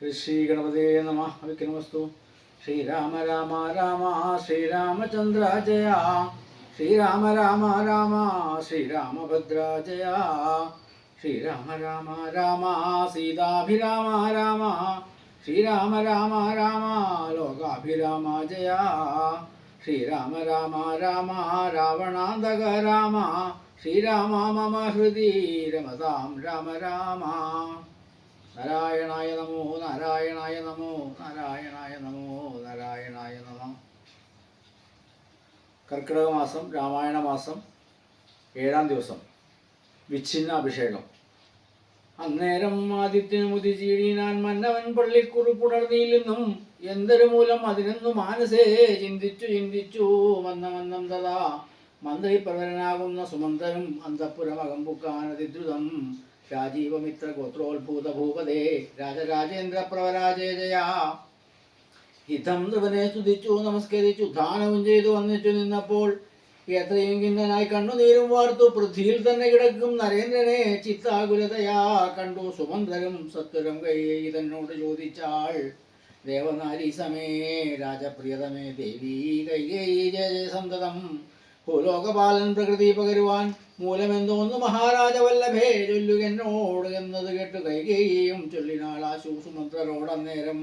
ശ്രീ ഗണപതേ നമ. വിഘ്നമസ്തു. ശ്രീരാമ രാമ രാമ ശ്രീരാമചന്ദ്ര ജയ. ശ്രീരാമ രാമ രാമ ശ്രീരാമഭദ്ര ജയ. ശ്രീരാമ രാമ രാമ സീതാഭിരാമ രാമ. ശ്രീരാമ രാമ രാമ ലോകാഭിരാമ ജയ. ശ്രീരാമ രാമ രാമ രാവണാന്തക രാമ. ശ്രീരാമ മമ ഹൃദി രമതാം രാമ രാമ. നാരായണായ നമോ നാരായണായ നമോ നാരായണായ നമോ നാരായണായ നമ. കർക്കിടക മാസം രാമായണ മാസം 7-ാം ദിവസം വിച്ഛിന്ന അഭിഷേകം. അന്നേരം ആദിത്യന് മുതിചീടിനാൻ മന്നവൻ പള്ളിക്കുറുപ്പുണർന്നില്ലെന്നും എന്തൊരു മൂലം അതിനെന്നു മാനസേ ചിന്തിച്ചു ചിന്തിച്ചു മന്നം തഥാ മന്ത്രിപ്രവരനാകുന്ന സുമന്തനും അന്തഃപുരമകമ്പുക്കാനതിദ്രുതം രാജീവമിത്ര ഗോത്രോത്ഭൂത ഭൂപതേ രാജരാജേന്ദ്ര പ്രവരാജയ. ഹിതം നൃപനെ സ്തുതിച്ചു നമസ്കരിച്ചു ധാനവും ചെയ്തു വന്നിച്ചു നിന്നപ്പോൾ എത്രയും കിന്നനായി കണ്ണുനീരും വാർത്തു പൃഥ്വിയിൽ തന്നെ കിടക്കും നരേന്ദ്രനെ ചിത്താകുലതയാ കണ്ടു. സുമന്ത്രരും സത്വരം കൈകേയി തന്നോട് ചോദിച്ചാൾ, ദേവനാരി സമേ രാജപ്രിയതമേ ദേവീ കൈകേയി ജയ ജയ സന്തതം. ഭൂലോകപാലൻ പ്രകൃതി പകരുവാൻ മൂലമെന്തോന്നു മഹാരാജവല്ലഭേ ചൊല്ലുകെന്നോട് എന്നത് കേട്ടു കൈകേയിയും ചൊല്ലിനാൾ ആശു സുമന്ത്രരോടന്നേരം.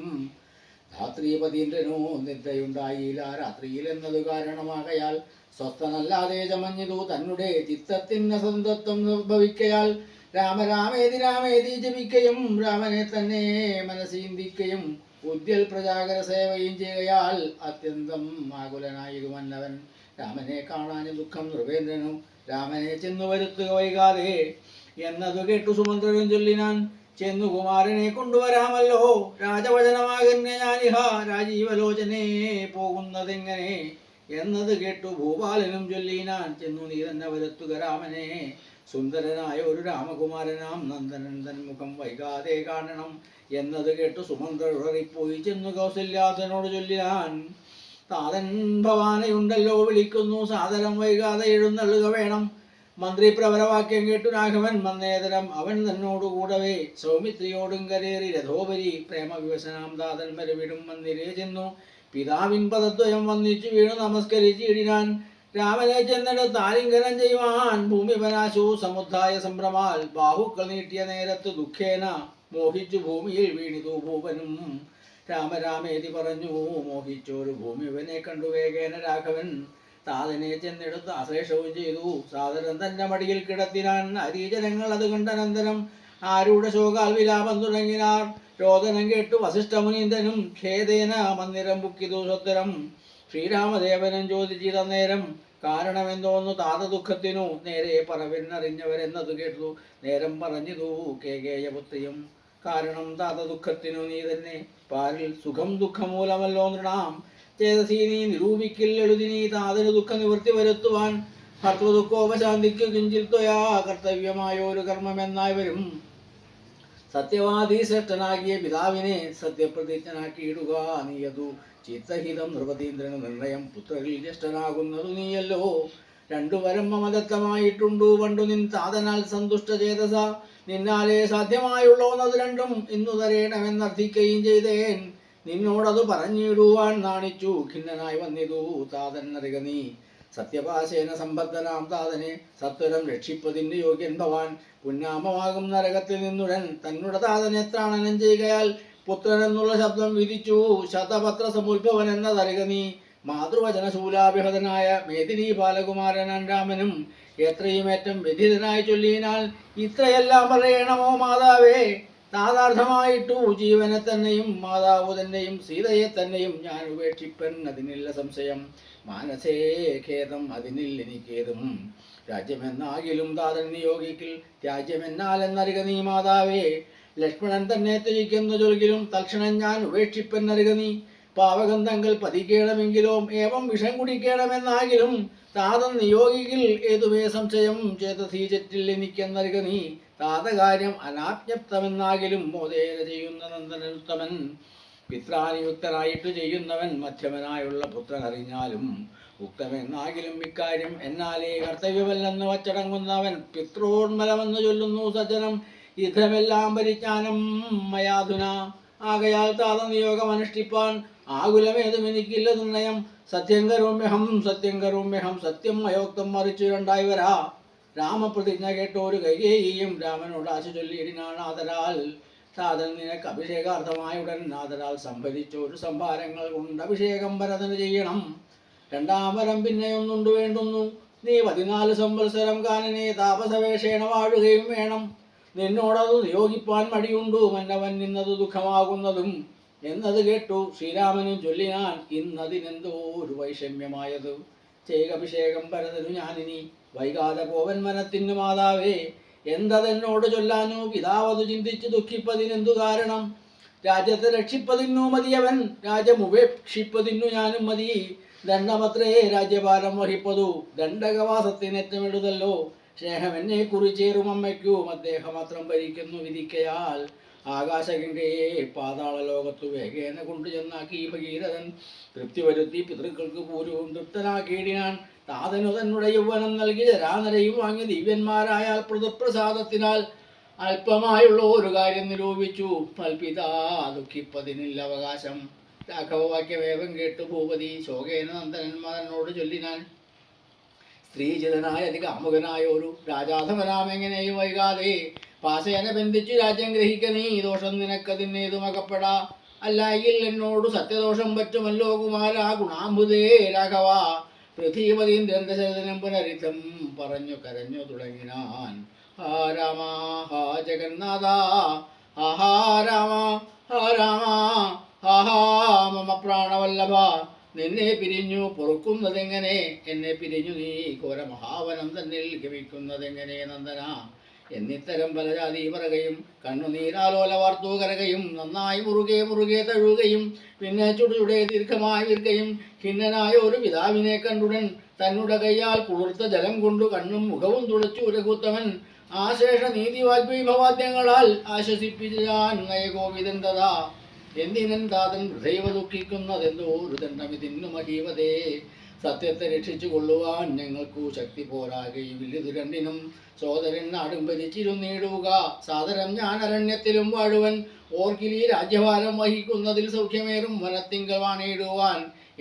ധാത്രീപതീന്ദ്രനോ നിദ്രയുണ്ടായില്ല രാത്രിയിൽ എന്നതു കാരണമാകയാൽ സ്വസ്ഥനല്ലാതെ ചമഞ്ഞിതു തന്നെ ചിത്തത്തിന് സന്തത്വം ഭവിക്കയാൽ രാമരാമേതി രാമേതി ജപിക്കയും രാമനെ തന്നെ മനസ്സിന്തിക്കയും ഉദ്യൽ പ്രജാകര സേവയും ചെയ്യയാൽ അത്യന്തം ആകുലനായി മന്നവൻ. രാമനെ കാണാൻ ദുഃഖം നൃപേന്ദ്രനും രാമനെ ചെന്നു വരുത്തുക വൈകാതെ എന്നതു കേട്ടു സുമന്ത്രനും ചൊല്ലിനാൻ, ചെന്നു കുമാരനെ കൊണ്ടുവരാമല്ലോ രാജവചനമാകന്നെ ഞാനിഹ രാജീവലോചനെ പോകുന്നതെങ്ങനെ എന്നത് കേട്ടു ഭൂപാലനും ചൊല്ലിനാൻ, ചെന്നു നീ തന്നെ വരുത്തുക രാമനെ. സുന്ദരനായ ഒരു രാമകുമാരനാം നന്ദനൻ തന്മുഖം വൈകാതെ കാണണം എന്നത് കേട്ടു സുമന്ത്രറിപ്പോയി ചെന്നു കൗസല്യാസനോട് ചൊല്ലിനാൻ, താതൻ ഭവാനയുണ്ടല്ലോ വിളിക്കുന്നു സാദരം വൈകാതെ എഴുന്നള്ളുക വേണം. മന്ത്രി പ്രവരവാക്യം കേട്ടു രാഘവൻ മന്നേതരം അവൻ തന്നോടുകൂടവേ സൗമിത്രിയോടും കരേറി രഥോപരി പ്രേമവിവശനാം താതൻ മരവിടും മന്ദിരേ ചെന്നു പിതാവിൻ പദദ്വയം വന്നിച്ചു വീണു നമസ്കരിച്ചിടിനാൻ. രാമനെ ചെന്നെടുത്ത് ആലിംഗനം ചെയ്യുവാൻ ഭൂമിപനാശു സമുദ്ധായ സംഭ്രമാൽ ബാഹുക്കൾ നീട്ടിയ നേരത്ത് ദുഃഖേന മോഹിച്ചു ഭൂമിയിൽ വീണിതു ഭൂപനും. രാമരാമേതി പറഞ്ഞു മോഹിച്ചൊരു ഭൂമിവനെ കണ്ടു വേഗേന രാഘവൻ താതനെ ചെന്നെടുത്ത് ആശ്ലേഷവും ചെയ്തു സാദരം തന്റെ മടിയിൽ കിടത്തിനാൻ. അരീജനങ്ങൾ അത് കണ്ടനന്തരം ആരുടെ ശോകാൽ വിലാപം തുടങ്ങിനാർ. രോദനം കേട്ടു വസിഷ്ഠമുനീന്ദ്രനും ഖേദേന മന്ദിരം ബുക്കിതു സ്വത്തരം. ശ്രീരാമദേവനും ചോദിച്ചിതന്നേരം കാരണമെന്തോന്നു താത ദുഃഖത്തിനു നേരെ പറവെന്നറിഞ്ഞവരെന്നതു കേട്ടു നേരം പറഞ്ഞിതു കേകേയപുത്രിയും. കാരണം താത ദുഃഖത്തിനു നീ തന്നെ പാരിൽ സുഖം ദുഃഖമൂലമല്ലോ നൃണാം ചേതസീ നീ നിരൂപിക്കിൽ എഴുതിനീ താതന് ദുഃഖ നിവൃത്തി വരുത്തുവാൻ. ഭർത്തൃദുഃഖോപശാന്തിക്കു കിഞ്ചിൽ ത്വയാ കർത്തവ്യമായൊരു കർമ്മമെന്നായി വരും. സത്യവാദി ശ്രേഷ്ഠനാകിയ പിതാവിനെ സത്യപ്രതിജ്ഞനാക്കിയിടുക നീയതു ചിത്തഹിതം നൃപതീന്ദ്രന് നിർണയം. പുത്രരിൽ ജ്യേഷ്ഠനാകുന്നതു നീയല്ലോ. രണ്ടു വരം മമദത്തമായിട്ടുണ്ടു പണ്ടു നിൻ താതനാൽ സന്തുഷ്ട ചേതസ. നിന്നാലേ സാധ്യമായുള്ളോന്നത് രണ്ടും ഇന്നു തരേണമെന്നർത്ഥിക്കുകയും ചെയ്തേൻ. നിന്നോടതു പറഞ്ഞിടുവാൻ നാണിച്ചു ഖിന്നനായി വന്നിതു താതൻ അറിക നീ. സത്യപാശേന സമ്പദ്ധനാം താതനെ സത്വരം രക്ഷിപ്പതിന് യോഗ്യൻ ഭവാൻ. പുന്നാമമാകും നരകത്തിൽ നിന്നുടൻ തന്നുടെ താതനെ ത്രാണനം ചെയ്യുകയാൽ പുത്രനെന്നുള്ള ശബ്ദം വിധിച്ചു ശതപത്ര സമുദ്ഭവൻ എന്നതറിക നീ. മാതൃവചനശൂലാഭിഹതനായ മേദിനി ബാലകുമാരനാൻ രാമനും എത്രയുമേറ്റം വ്യഥിതനായി ചൊല്ലിനാൽ, ഇത്രയെല്ലാം പറയണമോ മാതാവേ താതാർത്ഥമായിട്ടു ജീവനെ തന്നെയും മാതാവ് തന്നെയും സീതയെ തന്നെയും ഞാൻ ഉപേക്ഷിപ്പൻ അതിനില്ല സംശയം. മാനസേ ഖേദം അതിനില്ല എനിക്കേതും. രാജ്യമെന്നാകിലും താതൻ നിയോഗിക്കിൽ രാജ്യമെന്നാലെന്നറിക നീ മാതാവേ. ലക്ഷ്മണൻ തന്നെ ത്യജിക്കുന്നു ചൊൽകിലും തൽക്ഷണം ഞാൻ ഉപേക്ഷിപ്പെന്നറിക നീ. പാവഗന്ധങ്ങൾ പതിക്കേണമെങ്കിലും ഏവം വിഷം കുടിക്കണമെന്നാകിലും താതൻ നിയോഗിക്കിൽ ഏതുമേ സംശയം ചേതസീ ചെറ്റിൽ എനിക്കെന്നറിക നീ. താതകാര്യം അനാജ്ഞപ്തമെന്നാകിലും മോദേന ചെയ്യുന്ന നന്ദനുത്തമൻ. പിത്രാനിയുക്തനായിട്ടു ചെയ്യുന്നവൻ മധ്യമനായുള്ള പുത്രൻ അറിഞ്ഞാലും ഉക്തമെന്നാകിലും ഇക്കാര്യം എന്നാലേ കർത്തവ്യമല്ലെന്ന് വച്ചടങ്ങുന്നവൻ പിത്രോന്മലമെന്ന് ചൊല്ലുന്നു സജ്ജനം. ഇതമെല്ലാം പരിജ്ഞാനം മയാധുന ആകയാൽ താത നിയോഗം അനുഷ്ഠിപ്പാൻ ആകുലമേതും എനിക്കില്ല നിർണയം. സത്യം കരോമ്യഹം സത്യം അയോക്തം മറിച്ചു രണ്ടായി വരാ. രാമപ്രതിജ്ഞ കേട്ടോരു കൈകേയിയും രാമനോട് ആശു ചൊല്ലിയിടിനാണ് ആദരാൽ. താതൻ നിനക്ക് അഭിഷേകാർത്ഥമായുടൻ ആദരാൽ സംഭരിച്ചൊരു സംഭാരങ്ങൾ കൊണ്ട് അഭിഷേകം ഭരതന് ചെയ്യണം. രണ്ടാം വരം പിന്നെയൊന്നുണ്ട് വേണ്ടുന്നു. നീ 14 സംവത്സരം കാനനെ താപസവേഷേണ വാഴുകയും വേണം. നിന്നോടത് നിയോഗിപ്പാൻ മടിയുണ്ടു മന്നവൻ നിന്നത് ദുഃഖമാകുന്നതും എന്നത് കേട്ടു ശ്രീരാമനും ചൊല്ലിനാൻ ഇന്നതിനെന്തോ ഒരു വൈഷമ്യമായത്. ചെയ്കഭിഷേകം ഭരതനു ഞാനിനി വൈകാതെ പോവൻ മനത്തിനു മാതാവേ. എന്തതെന്നോട് ചൊല്ലാനു പിതാവതു ചിന്തിച്ച് ദുഃഖിപ്പതിനെന്തു കാരണം. രാജ്യത്തെ രക്ഷിപ്പതിന്നു മതിയവൻ രാജ്യമുപേക്ഷിപ്പതിന്നു ഞാനും മതി. ദണ്ഡമത്രേ രാജ്യഭാരം വഹിപ്പതു ദണ്ഡകവാസത്തിനേറ്റമിടുതല്ലോ. സ്നേഹം എന്നെ കുറിച്ചേറും അമ്മയ്ക്കും അദ്ദേഹം മാത്രം ഭരിക്കുന്നു വിധിക്കയാൽ. ആകാശഗംഗയെ പാതാള ലോകത്തു വേഗേന കൊണ്ടുചെന്നാക്കി ഭഗീരഥൻ തൃപ്തി വരുത്തി പിതൃക്കൾക്ക് പൂരവും തൃപ്തനാക്കിയിടിനാൻ. താതനു തന്നുടെ യൗവനം നൽകി ജരാനരയും വാങ്ങി ദിവ്യന്മാരായാൽ പ്രതിപ്രസാദത്തിനാൽ അല്പമായുള്ള ഒരു കാര്യം നിരൂപിച്ചു. കൽപ്പിതാ ദുഃഖിപ്പതിനില്ല അവകാശം. രാഘവവാക്യമേവം കേട്ടു ഭൂപതി ശോകേന നന്ദനൻ മകനോട് ചൊല്ലിനാൻ. സ്ത്രീജിതനായ കാമുകനായ ഒരു രാജാധമനാമെങ്ങനെയും വൈകാതെ പാസേന ബന്ധിച്ചു രാജ്യം ഗ്രഹിക്ക നീ. ദോഷം നിനക്കതിന്നേതും അകപ്പെടാ. അല്ലായിൽ എന്നോട് സത്യദോഷം പറ്റുമല്ലോ കുമാര ഗുണാംബുദേ രാഘവ. പൃഥ്വിപതീന്ദ്രൻ ദശരഥനും പുനരിതം പറഞ്ഞു കരഞ്ഞു തുടങ്ങിനാൻ. ഹാ രാമ ഹാ ജഗന്നാഥ ഹാ രാമ ഹാ രാമ ഹാ മമ പ്രാണവല്ലഭ. നിന്നെ പിരിഞ്ഞു പൊറുക്കുന്നതെങ്ങനെ, എന്നെ പിരിഞ്ഞു നീ ഘോര മഹാവനം തന്നിൽ ഗമിക്കുന്നതെങ്ങനെ നന്ദന. എന്നിത്തരം പല ജാതി പറകയും കണ്ണുനീരാലോല വാർത്തു കരകയും നന്നായി മുറുകെ തഴുകയും പിന്നെ ചുടുചുടെ ദീർഘമായി വിൽക്കയും ഖിന്നനായ ഒരു പിതാവിനെ കണ്ടുടൻ തന്നുടെ കൈയാൽ കുളിർത്ത ജലം കൊണ്ടു കണ്ണും മുഖവും തുളച്ചു രഘുത്തമൻ. ആശേഷ നീതി വാഗ്വൈഭവാദ്യങ്ങളാൽ ആശ്വസിപ്പിച്ചാൻ നയഗോവിതൻ തഥാ. എന്തിനൻ താതൻ ഹൃദയവ ദുഃഖിക്കുന്നതെന്തോ ഒരു ദണ്ഡമിതിന്നു മഹീവതേ. സത്യത്തെ രക്ഷിച്ചു കൊള്ളുവാൻ ഞങ്ങൾക്കു ശക്തി പോരാകയും ഇല്ലതു രണ്ടിനും. സോദരൻ നാടും ഭരിച്ചിരുന്നിടുക സാദരം ഞാൻ അരണ്യത്തിലും വാഴുവൻ. ഓർക്കിലി രാജ്യഭാരം വഹിക്കുന്നതിൽ സൗഖ്യമേറും വനത്തിങ്കൽ വാണിടുവാൻ.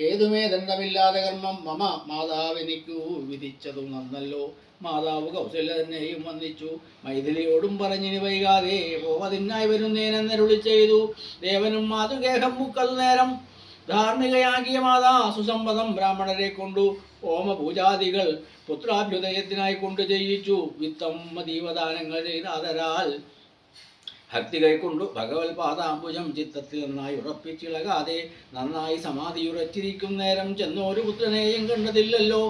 ഏതുമേ ദണ്ഡമില്ലാതെ കർമ്മം മമ മാതാവെനിക്കു വിധിച്ചതു നന്നല്ലോ. മാതാവ് കൗസല്യ തന്നെയും വന്നിച്ചു മൈഥിലിയോടും പറഞ്ഞിനി വൈകാതെ പോവതിനായി വരുന്നേനെന്നരുളി ചെയ്തു. ദേവനും മാതുഗേഹം മുക്കതു നേരം ധാർമ്മികയാകിയ മാതാ സുസമ്പദം ബ്രാഹ്മണരെ കൊണ്ടു ഹോമപൂജാദികൾ പുത്രാഭ്യുദയത്തിനായി കൊണ്ടു ചെയ്യിച്ചു. വിത്തം മതീവദാനങ്ങൾ ചെയ്താതരാൽ ഭക്തി കൈക്കൊണ്ടു ഭഗവത് പാദാംബുജം ചിത്തത്തിൽ നന്നായി ഉറപ്പിച്ചിളകാതെ നന്നായി സമാധിയുറച്ചിരിക്കും നേരം ചെന്നൊരു പുത്രനെയും കണ്ടതില്ലല്ലോ.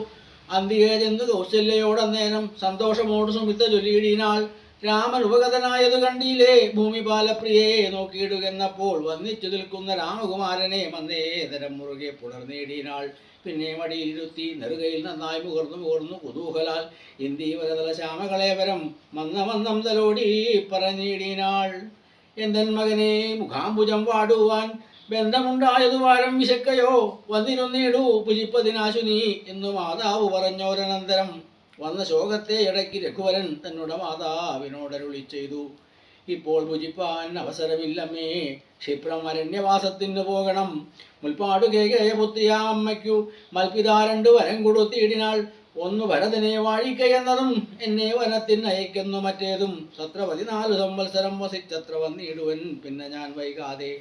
അന്തികെ ചെന്ന് കൗസല്യയോടന്നേരം സന്തോഷമോട് സുമിത്ത ചൊല്ലിയിടിനാൾ. രാമൻ ഉപഗതനായതു കണ്ടീലേ ഭൂമിപാലപ്രിയെ നോക്കിയിടുകെന്നപ്പോൾ വന്നിച്ചു നിൽക്കുന്ന രാമകുമാരനെ മന്ദേതരം മുറുകെ പുലർന്നേടിനാൾ. പിന്നെ മടിയിലിരുത്തി നെറുകയിൽ നന്നായി മുകർന്നു കുതൂഹലാൽ ഇന്ദീവരതല ശ്യാമകളേവരം മന്നം തലോടി പറഞ്ഞിടിനാൾ. എന്തൻ മകനെ മുഖാംബുജം വാടുവാൻ ബന്ധമുണ്ടായതു വാരം വിശക്കയോ വന്നിരുന്നിടൂ പുജിപ്പതിനാശു നീ എന്നു മാതാവ് പറഞ്ഞോരനന്തരം. വന്ന ശോകത്തെ ഇടയ്ക്ക് രഘുവരൻ തന്നുടെ മാതാവിനോടരുളി ചെയ്തു. ഇപ്പോൾ ഭുജിപ്പാൻ അവസരമില്ലമ്മേ, ക്ഷിപ്രം അരണ്യവാസത്തിന് പോകണം. മുൽപ്പാടു കേകയ പുത്രിയ അമ്മയ്ക്കു മൽപിതാ 2 വരം കൊടുത്തിടിനാൾ. ഒന്ന് ഭരതനെ വാഴിക്കയെന്നതും എന്നെ വനത്തിന് അയക്കുന്നു മറ്റേതും. സത്ര 14 സംവത്സരം വസിച്ചത്ര വന്നിടുവൻ പിന്നെ ഞാൻ വൈകാതെ.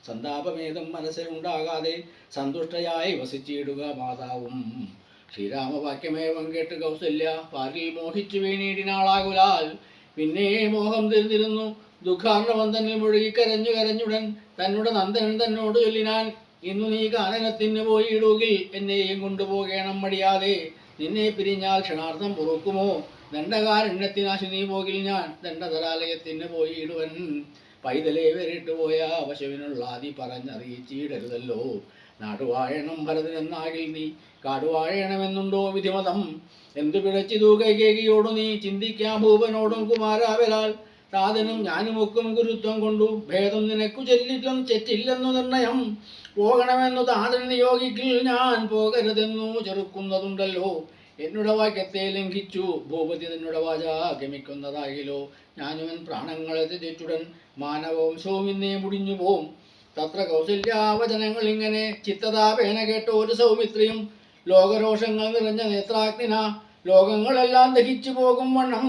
സന്താപമേതും മനസ്സിലുണ്ടാകാതെ സന്തുഷ്ടയായി വസിച്ചിടുക മാതാവും. ശ്രീരാമവാക്യമേവം കേട്ട് കൗസല്യ പാരിൽ മോഹിച്ചു വീണിടിനാളാകുലാൽ. പിന്നെ മോഹം തീർന്നിരുന്നു ദുഃഖാർണവം തന്നിൽ മുഴുകി കരഞ്ഞുടൻ തന്നുടെ നന്ദനൻ തന്നോട് ചൊല്ലിനാൻ. ഇന്നു നീ കാനനത്തിന് പോയിടുകിൽ എന്നെയും കൊണ്ടുപോകണം മടിയാതെ. നിന്നെ പിരിഞ്ഞാൽ ക്ഷണാർത്ഥം പൊറുക്കുമോ ദണ്ഡകാരണ്യത്തിനാശു നീ പോകിൽ ഞാൻ ദണ്ഡതരാലയത്തിന് പോയിടുവൻ. പൈതലെ വേറിട്ട് പോയ പശുവിനുള്ള ആദി പറഞ്ഞറിയിച്ചിടരുതല്ലോ. നാടുവാഴണം ഭരതനെന്നാകിൽ നീ കാടുവാഴണമെന്നുണ്ടോ വിധിമതം. എന്തു പിഴച്ചിതു കൈകേകിയോടു നീ ചിന്തിക്കാം ഭൂപനോടും കുമാരാവരാൽ. താതനും ഞാനുമൊക്കും ഗുരുത്വം കൊണ്ടു ഭേദം നിനക്കു ചെറ്റില്ലെന്നു നിർണയം. പോകണമെന്നു താതൻ നിയോഗിക്കിൽ ഞാൻ പോകരുതെന്നു ചെറുക്കുന്നതുണ്ടല്ലോ. എന്നുടെ വാക്യത്തെ ലംഘിച്ചു ഭൂപതി തന്നുടെ വാച ഗമിക്കുന്നതാകിലോ. ഞാനുവൻ പ്രാണങ്ങളെ തെറ്റുടൻ മാനവവംശവും ഇന്നേ മുടിഞ്ഞു പോം. തത്ര കൗസല്യാവചനങ്ങൾ ഇങ്ങനെ ചിത്തതാപേന കേട്ട ഒരു സൗമിത്രിയും ലോകരോഷങ്ങൾ നിറഞ്ഞ നേത്രാഗ്നിന ലോകങ്ങളെല്ലാം ദഹിച്ചു പോകും വണ്ണം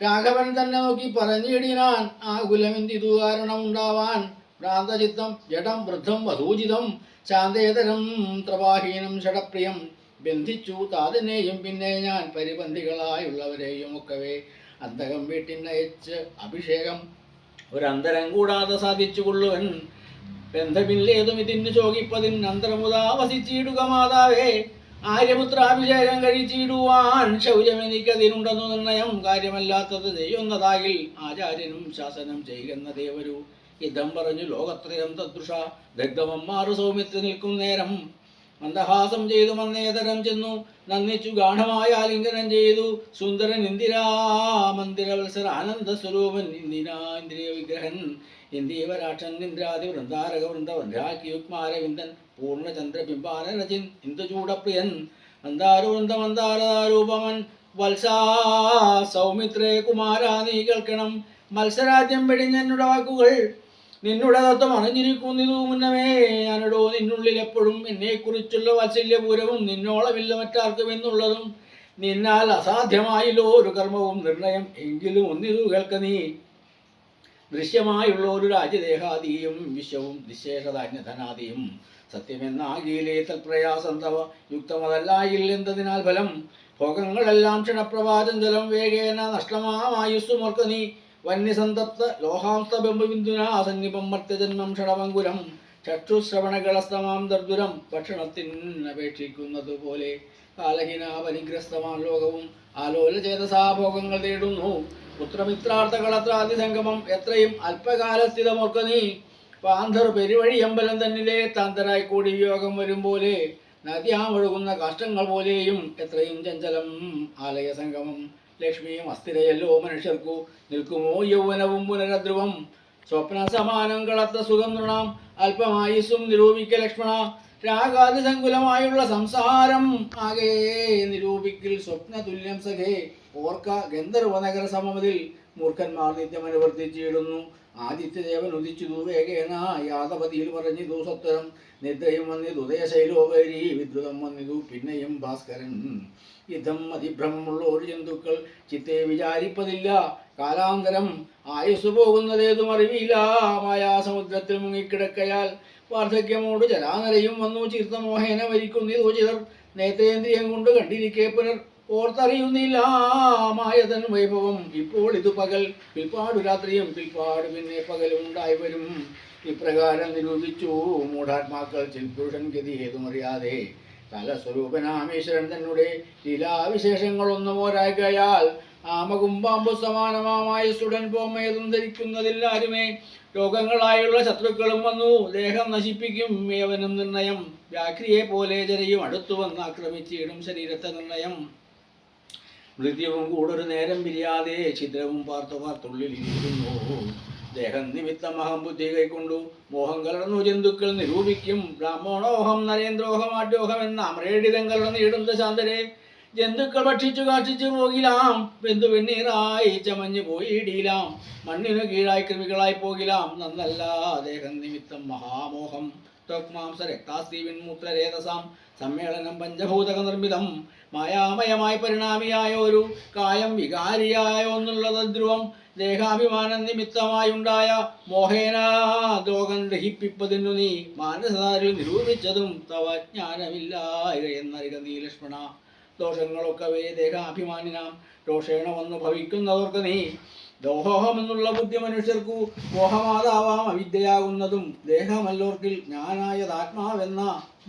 രാഘവൻ തന്നെ നോക്കി പറഞ്ഞിടിനാൻ ആകുലമെന്തിതു കാരണം ഉണ്ടാവാൻ ഭ്രാന്തചിത്തം ജഡം വൃദ്ധം വധൂജിതം ശാന്തേതരം ത്രവാഹീനം ഷടപ്രിയം ബന്ധിച്ചു താതിനെയും പിന്നെ ഞാൻ പരിബന്ധികളായുള്ളവരെയും ഒക്കവേ അന്തകം വീട്ടിനയച്ച് അഭിഷേകം ഒരന്തരം കൂടാതെ സാധിച്ചു കൊള്ളുവൻ ബന്ധമില്ലേതും ഇതിന് ചോകിപ്പതിൻ അന്തരമുതാ വസിച്ചിടുക മാതാവേ ആര്യപുത്രാഭിഷേകം കഴിച്ചിടുവാൻ ശൗര്യമെനിക്കതിനുണ്ടെന്നു നിർണയം കാര്യമല്ലാത്തത് ചെയ്യുന്നതാകിൽ ആചാര്യനും ശാസനം ചെയ്യുന്ന ദേവരു ഇതം പറഞ്ഞു ലോകത്രയം തദ്ദൃഷ ദഗ്ധമമ്മാറു സൗമിത്രി നിൽക്കും നേരം മന്ദഹാസം ചെയ്തു മന്നേതരം ചെന്നു നന്ദിച്ചു ഗാഠമായ ആലിംഗനം ചെയ്തു സുന്ദരൻ ഇന്ദിരാ മന്ദിരവത്സര ആനന്ദ സ്വരൂപൻ ഇന്ദ്രിയ വിഗ്രഹൻ ഇന്ദീവരാക്ഷൻ ഇന്ദ്രാദി വൃന്ദാരക വൃന്ദവന്ധ്രാക്കിയുക്മാരവിന്ദൻ പൂർണ്ണചന്ദ്രബിംബാനരചിൻ ഇന്ദുചൂടപ്രിയൻ മന്ദാരൂപമൻ വത്സാ സൗമിത്രേ കുമാരാ നീ കേൾക്കണം മത്സരാദ്യം വെടിഞ്ഞെന്നുടെ വാക്കുകൾ നിന്നുടെ തത്വം അറിഞ്ഞിരിക്കുന്നിതു മുന്നമേ ഞാനിടോ നിന്നുള്ളിൽ എപ്പോഴും എന്നെക്കുറിച്ചുള്ള വാത്സല്യപൂരവും നിന്നോളമില്ല മറ്റാർക്കും എന്നുള്ളതും നിന്നാൽ അസാധ്യമായില്ലോ ഒരു കർമ്മവും നിർണയം എങ്കിലും ഒന്നിതു കേൾക്ക നീ ദൃശ്യമായുള്ള ഒരു രാജ്യദേഹാദിയും വിശ്വവും നിശേഷധാന്യധനാദിയും സത്യമെന്നാകിയിലേ തൽപ്രയാസം തവ യുക്തമതല്ലായില്ലെന്നതിനാൽ ഫലം ഭോഗങ്ങളെല്ലാം ക്ഷണപ്രഭാചഞ്ചലം വേഗേന നഷ്ടമായുസ്സുമോർക്ക നീ വന്യസന്തപ്ത ലോഹാംസ്തബിന്ദുനാ സന്നിപം മർത്യജന്മം ക്ഷണമങ്കുരം ചക്ഷുശ്രവണകളസ്തമാം ദർദുരം ഭക്ഷണത്തിനപേക്ഷിക്കുന്നത് പോലെ കാലഹീനാപനിഗ്രസ്തമാം ലോകവും ആലോലചേതസാ ഭോഗങ്ങൾ തേടുന്നു പുത്രമിത്രാർത്ഥകളത്രാദിസംഗമം എത്രയും അല്പകാലസ്ഥിതമോർക്ക നീ പാന്ധർ പെരുവഴി അമ്പലം തന്നിലെ താന്തരായി കൂടി യോഗം വരും പോലെ നദ്യാമൊഴുകുന്ന കാഷ്ടങ്ങൾ പോലെയും എത്രയും ചഞ്ചലം ആലയ സംഗമം ലക്ഷ്മിയും അസ്ഥിരയല്ലോ മനുഷ്യർക്കു നിൽക്കുമോ യൗവനവും പുനരധ്രുവം സ്വപ്ന സമാനം കളത്ത സുഖം നൃണാം അല്പമായുസ്സും നിരൂപിക്ക ലക്ഷ്മണ രാഗാതിസങ്കുലമായുള്ള സംസാരം ആകെ നിരൂപിക്കൽ സ്വപ്ന തുല്യം സഖേ ഓർക്ക ഗന്ധർവനഗര സമമതിൽ മൂർഖന്മാർ നിത്യമനുവർത്തിച്ചിടുന്നു ആദിത്യദേവൻ ഉദിച്ചു വേഗേന യാദവതിയിൽ പറഞ്ഞിതു സത്വരം നിദ്രയും വന്നിതു ഉദയശൈലോപരി വിദ്രുതം വന്നിതു പിന്നെയും ഭാസ്കരൻ യുദ്ധം അതിഭ്രമമുള്ള ഒരു ജന്തുക്കൾ ചിത്തെ വിചാരിപ്പതില്ല കാലാന്തരം ആയുസ് പോകുന്നതേതും അറിവില്ല മായാസമുദ്രത്തിൽ മുങ്ങിക്കിടക്കയാൽ വാർദ്ധക്യമോട് ജലാനരയും വന്നു ചീർത്തമോഹേന വരിക്കുന്നിതു ചിതർ നേത്രേന്ദ്രിയം കൊണ്ട് കണ്ടിരിക്കെ പുനർ ഓർത്തറിയുന്നില്ല മായതൻ വൈഭവം ഇപ്പോൾ ഇത് പകൽ പിൽപ്പാടു രാത്രിയും പിൽപ്പാട് പിന്നെ പകലും ഉണ്ടായി വരും ഇപ്രകാരം നിരൂപിച്ചു മൂഢാത്മാക്കൾ ചിൽപുരുഷൻ ഗതി ഏതുമറിയാതെ കലസ്വരൂപനാമീശ്വരൻ തന്നെ ലീലാവിശേഷങ്ങളൊന്നും പോരാകയാൽ ആമകുംബാമ്പു സമാനമായ സുടൻ പോമേതും ധരിക്കുന്നതില്ലാരുമേ രോഗങ്ങളായുള്ള ശത്രുക്കളും വന്നു ദേഹം നശിപ്പിക്കും ഏവനും നിർണയം വ്യാഘ്രിയെ പോലെ ജരയും അടുത്തു വന്ന് ആക്രമിച്ചിടും ശരീരത്തെ നിർണയം മൃത്യുവും കൂടൊരു നേരം പിരിയാതെ ഛിദ്രവും പാർത്തുള്ളിലിരിക്കുന്നു ദേഹം നിമിത്തം അഹംബുദ്ധി കൈക്കൊണ്ടു മോഹം കലർന്നു ജന്തുക്കൾ നിരൂപിക്കും ബ്രാഹ്മണോഹം നരേന്ദ്രോഹം ആട്യോഹം എന്ന അമ്രേഡിതം കലർന്നിടുന്ന ശാന്തരെ ജന്തുക്കൾ ഭക്ഷിച്ചു കാക്ഷിച്ചു പോകിലാം ബന്ധു വെണ്ണീറായി ചമഞ്ഞു പോയിടിയിലാം മണ്ണിനു കീഴായി കൃമികളായി പോകിലാം നന്നല്ല ദേഹം നിമിത്തം മഹാമോഹം ത്വക്മാംസ രക്താസ്തീവിൻ മൂത്രരേതസാം സമ്മേളനം പഞ്ചഭൂതക നിർമ്മിതം മായാമയമായി പരിണാമിയായ ഒരു കായം വികാരിയായ ഒന്നുള്ളത് ധ്രുവം ദേഹാഭിമാനം നിമിത്തമായുണ്ടായ മോഹേന ദ്രോഹം ദഹിപ്പിപ്പതിനു നീ മാനസതാരിൽ നിരൂപിച്ചതും തവ ജ്ഞാനമില്ല എന്നറിക നീ ലക്ഷ്മണ ദോഷങ്ങളൊക്കവേ ദേഹാഭിമാനിനാം രോഷേണ വന്നു ഭവിക്കുന്നവർക്ക് നീ ദോഹമെന്നുള്ള ബുദ്ധി മനുഷ്യർക്കു മോഹമാതാവാം അവിദ്യയാകുന്നതും ദേഹമല്ലോർക്കിൽ ഞാനായതാത്മാവെന്ന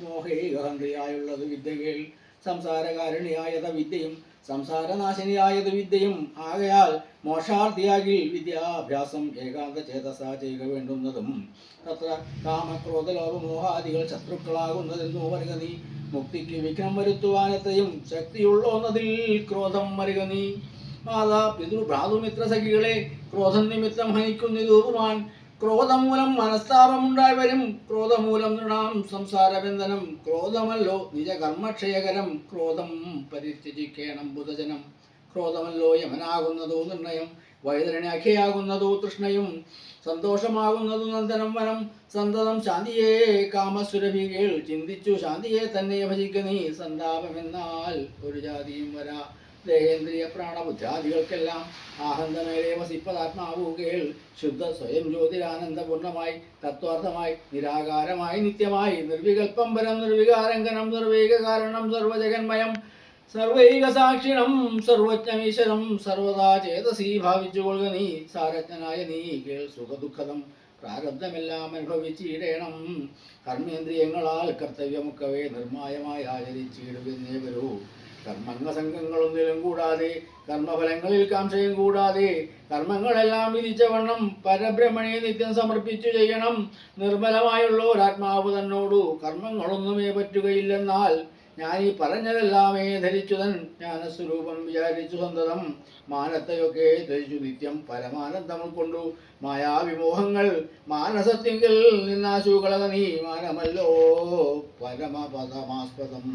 മോഹേകഹന്ത്രിയായുള്ളത് വിദ്യകൾ സംസാരകാരണിയായത് വിദ്യയും സംസാരനാശിനിയായത് വിദ്യയും ആകയാൽ മോക്ഷാർത്ഥിയാകിൽ വിദ്യാഭ്യാസം ഏകാന്ത ചേതസ ചെയ്യുക വേണ്ടുന്നതും തത്ര കാമക്രോധലോപമോഹാദികൾ ശത്രുക്കളാകുന്നതെന്നു പറയുക നീ മുക്തിക്ക് വിഘ്നം വരുത്തുവാനെത്രയും ശക്തിയുള്ളോന്നതിൽ ക്രോധം മറിക നീ മാതാ പിതൃ ഭ്രാതുമിത്ര സഖികളെ ക്രോധം നിമിത്തം ഹനിക്കുന്നിതൂറുവാൻ ക്രോധമൂലം മനസ്താപമുണ്ടായി വരും ക്രോധമൂലം നൃണാം സംസാരബന്ധനം ക്രോധമല്ലോ നിജകർമ്മക്ഷയകരം ക്രോധം പരിത്യജിക്കേണം ബുധജനം ക്രോധമല്ലോ യമനാകുന്നതോ നിർണയം വൈതരണി അഖയാകുന്നതോ തൃഷ്ണയും സന്തോഷമാകുന്നതു നന്ദനം വനം സന്തതം ശാന്തിയെ കാമസുരഭികൾ ചിന്തിച്ചു ശാന്തിയെ തന്നെ ഭജിക്ക നീ സന്താപമെന്നാൽ ഒരു ജാതിയും വരാ ദേഹേന്ദ്രിയ പ്രാണബുദ്ധാദികൾക്കെല്ലാം ആഹന്തമേലെ വസിപ്പതാത്മാവു കേൾ ശുദ്ധ സ്വയം ജ്യോതിരാനന്ദപൂർണമായി തത്വാർത്ഥമായി നിരാകാരമായി നിത്യമായി നിർവികൽപ്പം പരം നിർവികാരങ്കനം സർവൈക കാരണം സർവജഗന്മയം സർവൈക സാക്ഷിണം സർവജ്ഞമീശ്വരം സർവദാ ചേതസീ ഭാവിച്ചുകൊള്ളുക നീ സാരജ്ഞനായ നീ കേൾ സുഖദുഃഖദം പ്രാരബ്ധമെല്ലാം അനുഭവിച്ചിടേണം കർമ്മേന്ദ്രിയങ്ങളാൽ കർത്തവ്യമൊക്കവേ നിർമായമായി ആചരിച്ചിടുന്നേ വരൂ കർമ്മംഗസംഘങ്ങളൊന്നിലും കൂടാതെ കർമ്മഫലങ്ങളിൽ കാംക്ഷയും കൂടാതെ കർമ്മങ്ങളെല്ലാം വിധിച്ച വണ്ണം പരബ്രഹ്മണെ നിത്യം സമർപ്പിച്ചു ചെയ്യണം നിർമ്മലമായുള്ള ഒരാത്മാവ് തന്നോടു കർമ്മങ്ങളൊന്നുമേ പറ്റുകയില്ലെന്നാൽ ഞാൻ ഈ പറഞ്ഞതെല്ലാമേ ധരിച്ചുതൻ ജ്ഞാനസ്വരൂപം വിചാരിച്ചു സന്തതം മാനത്തെയൊക്കെ ധരിച്ചു നിത്യം പരമാനന്ദം ഉൾക്കൊണ്ടു മായാവിമോഹങ്ങൾ മാനസത്തിങ്കിൽ നിന്നാശുകളക നീ മാനമല്ലോ പരമപദമാസ്പദം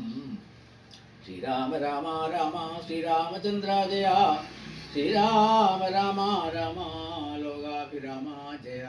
ശ്രീരാമ രാമ രാമ ശ്രീരാമചന്ദ്ര ജയ ശ്രീരാമ രാമ രാമ ലോകാഭിരാമ ജയ